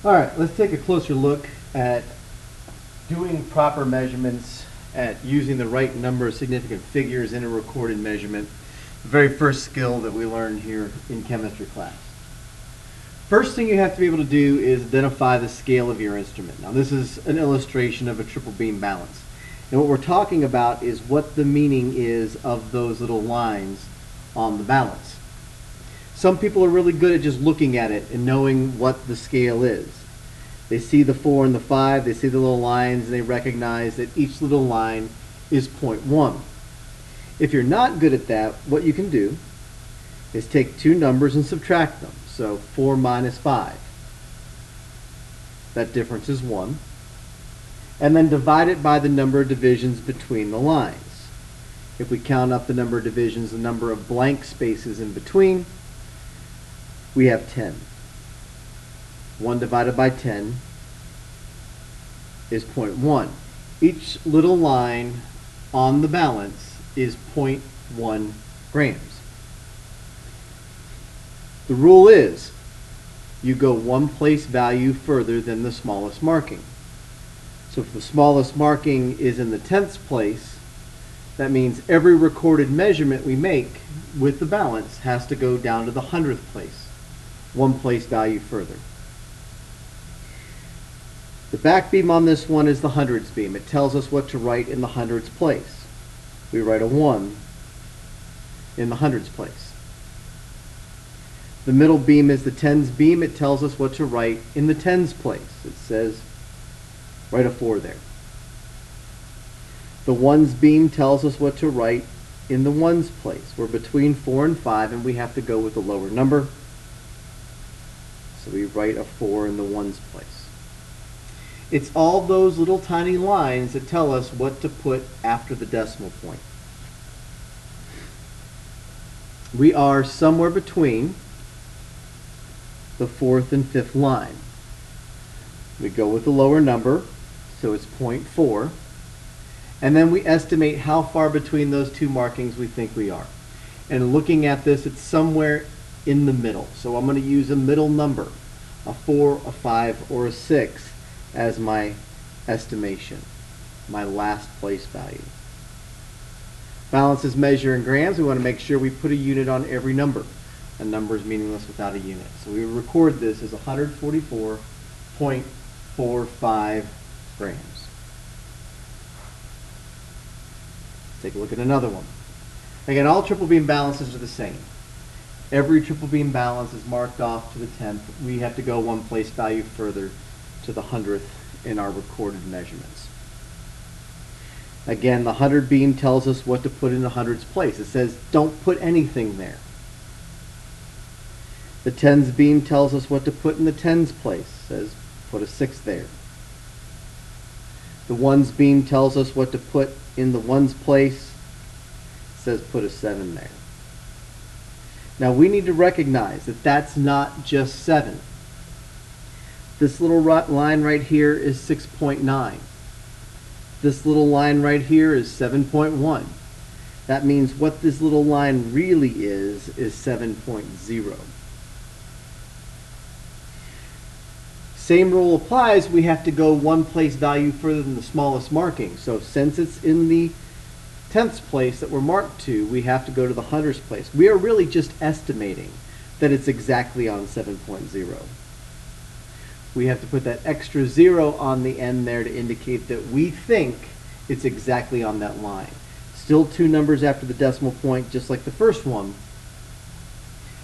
All right, let's take a closer look at doing proper measurements, at using the right number of significant figures in a recorded measurement. The very first skill that we learned here in chemistry class. First thing you have to be able to do is identify the scale of your instrument. Now this is an illustration of a triple beam balance. And what we're talking about is what the meaning is of those little lines on the balance. Some people are really good at just looking at it and knowing what the scale is. They see the 4 and the 5, they see the little lines, and they recognize that each little line is 0.1. If you're not good at that, what you can do is take two numbers and subtract them. So 4 minus 5. That difference is 1. And then divide it by the number of divisions between the lines. If we count up the number of divisions, the number of blank spaces in between, we have 10. 1 divided by 10 is 0.1. Each little line on the balance is 0.1 grams. The rule is you go one place value further than the smallest marking. So if the smallest marking is in the 10th place, that means every recorded measurement we make with the balance has to go down to the 100th place, one place value further. The back beam on this one is the hundreds beam. It tells us what to write in the hundreds place. We write a 1 in the hundreds place. The middle beam is the tens beam. It tells us what to write in the tens place. It says write a 4 there. The ones beam tells us what to write in the ones place. We're between 4 and 5 and we have to go with the lower number. So we write a 4 in the ones place. It's all those little tiny lines that tell us what to put after the decimal point. We are somewhere between the 4th and 5th line. We go with the lower number, so it's 0.4, and then we estimate how far between those two markings we think we are. And looking at this, it's somewhere in the middle. So I'm going to use a middle number, a 4, a 5, or a 6 as my estimation, my last place value. Balance is measured in grams. We want to make sure we put a unit on every number. A number is meaningless without a unit. So we record this as 144.45 grams. Take a look at another one. Again, all triple beam balances are the same. Every triple beam balance is marked off to the 10th. We have to go one place value further to the 100th in our recorded measurements. Again, the 100 beam tells us what to put in the hundreds place. It says don't put anything there. The tens beam tells us what to put in the tens place. It says put a 6 there. The ones beam tells us what to put in the ones place. It says put a 7 there. Now we need to recognize that that's not just 7. This little line right here is 6.9. This little line right here is 7.1. That means what this little line really is 7.0. Same rule applies. We have to go one place value further than the smallest marking. So since it's in the 10th place that we're marked to, we have to go to the hundredths place. We are really just estimating that it's exactly on 7.0. We have to put that extra 0 on the end there to indicate that we think it's exactly on that line. Still two numbers after the decimal point, just like the first one,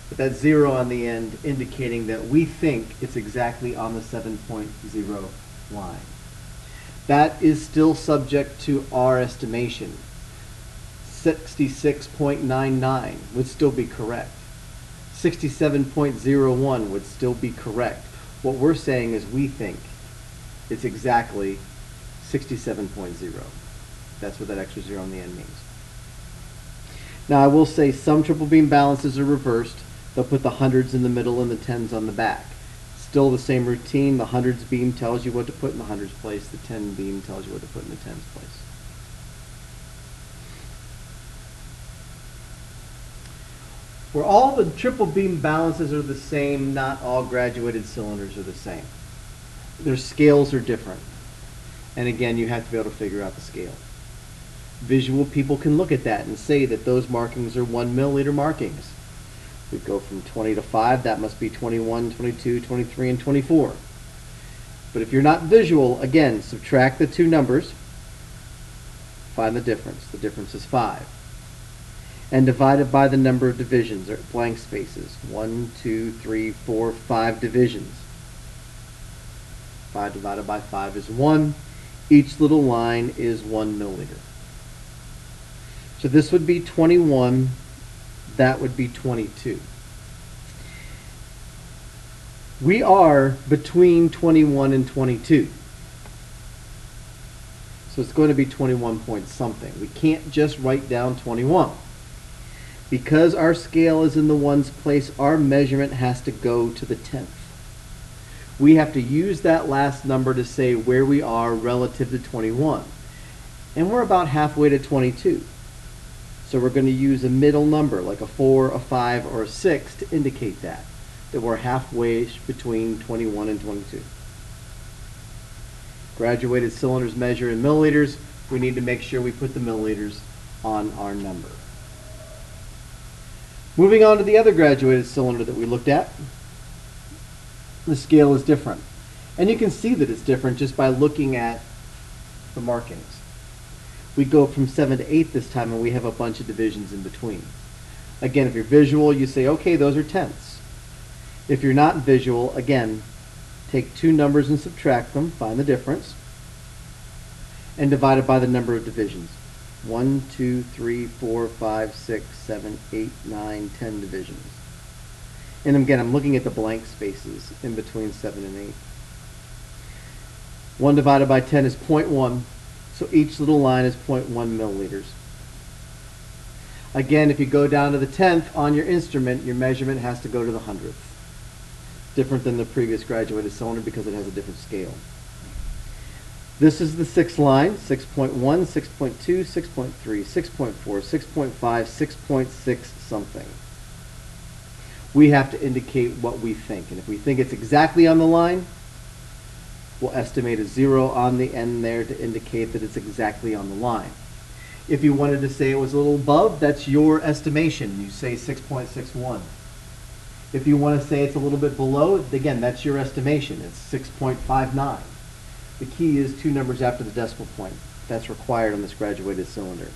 but that 0 on the end indicating that we think it's exactly on the 7.0 line. That is still subject to our estimation. 66.99 would still be correct. 67.01 would still be correct. What we're saying is we think it's exactly 67.0. That's what that extra 0 on the end means. Now I will say some triple beam balances are reversed. They'll put the hundreds in the middle and the tens on the back. Still the same routine. The hundreds beam tells you what to put in the hundreds place. The 10 beam tells you what to put in the tens place. Where all the triple beam balances are the same, not all graduated cylinders are the same. their scales are different. And again, you have to be able to figure out the scale. Visual people can look at that and say that those markings are 1 milliliter markings. We go from 20 to 5, that must be 21, 22, 23, and 24. But if you're not visual, again, subtract the two numbers, find the difference. The difference is 5. And divide it by the number of divisions, or blank spaces. 1, 2, 3, 4, 5 divisions. 5 divided by 5 is 1. Each little line is 1 milliliter. So this would be 21, that would be 22. We are between 21 and 22. So it's going to be 21 point something. We can't just write down 21. Because our scale is in the ones place, our measurement has to go to the tenth. We have to use that last number to say where we are relative to 21. And we're about halfway to 22. So we're going to use a middle number, like a 4, a 5, or a 6 to indicate that we're halfway between 21 and 22. Graduated cylinders measure in milliliters. We need to make sure we put the milliliters on our number. Moving on to the other graduated cylinder that we looked at. The scale is different. And you can see that it's different just by looking at the markings. We go from 7 to 8 this time, and we have a bunch of divisions in between. Again, if you're visual, you say, okay, those are tenths. If you're not visual, again, take two numbers and subtract them, find the difference, and divide it by the number of divisions. 1, 2, 3, 4, 5, 6, 7, 8, 9, 10 divisions. And again, I'm looking at the blank spaces in between 7 and 8. 1 divided by 10 is 0.1, so each little line is 0.1 milliliters. Again, if you go down to the tenth on your instrument, your measurement has to go to the hundredth. Different than the previous graduated cylinder because it has a different scale. This is the sixth line, 6.1, 6.2, 6.3, 6.4, 6.5, 6.6 something. We have to indicate what we think. And if we think it's exactly on the line, we'll estimate a 0 on the end there to indicate that it's exactly on the line. If you wanted to say it was a little above, that's your estimation. You say 6.61. If you want to say it's a little bit below, again, that's your estimation. It's 6.59. The key is two numbers after the decimal point. That's required on this graduated cylinder.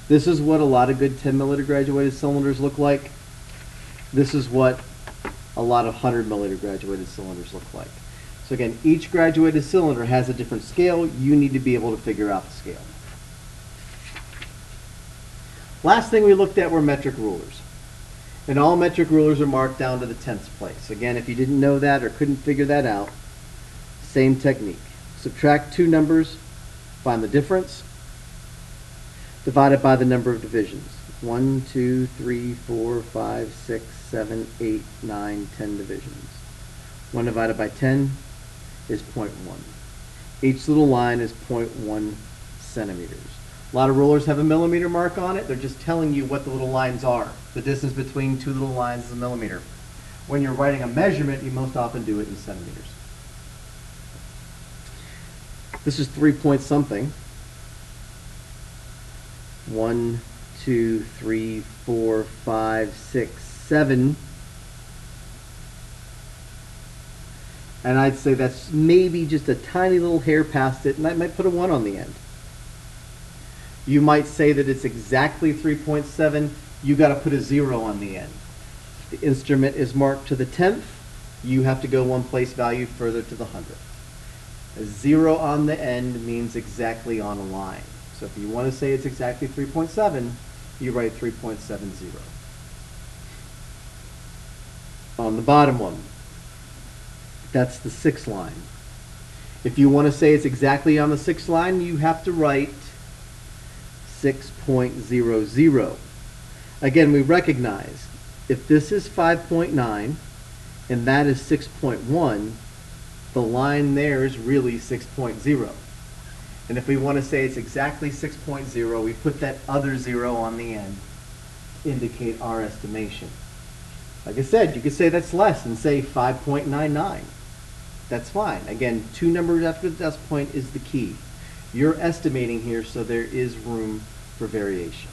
This is what a lot of good 10 milliliter graduated cylinders look like. This is what a lot of 100 milliliter graduated cylinders look like. So again, each graduated cylinder has a different scale. You need to be able to figure out the scale. Last thing we looked at were metric rulers. And all metric rulers are marked down to the tenths place. Again, if you didn't know that or couldn't figure that out, same technique. Subtract two numbers, find the difference, divide it by the number of divisions. 1, 2, 3, 4, 5, 6, 7, 8, 9, 10 divisions. 1 divided by 10 is 0.1. Each little line is 0.1 centimeters. A lot of rulers have a millimeter mark on it. They're just telling you what the little lines are. The distance between two little lines is a millimeter. When you're writing a measurement, you most often do it in centimeters. This is 3 point something. 1, 2, 3, 4, 5, 6, 7. And I'd say that's maybe just a tiny little hair past it, and I might put a 1 on the end. You might say that it's exactly 3.7. You got to put a 0 on the end. The instrument is marked to the tenth. You have to go one place value further to the hundredth. A 0 on the end means exactly on a line. So if you want to say it's exactly 3.7, you write 3.70. On the bottom one, that's the sixth line. If you want to say it's exactly on the sixth line, you have to write 6.00. Again, we recognize if this is 5.9 and that is 6.1, the line there is really 6.0. And if we want to say it's exactly 6.0, we put that other 0 on the end to indicate our estimation. Like I said, you could say that's less and say 5.99. that's fine. Again, two numbers after the decimal point is the key. You're estimating here, so there is room for variation.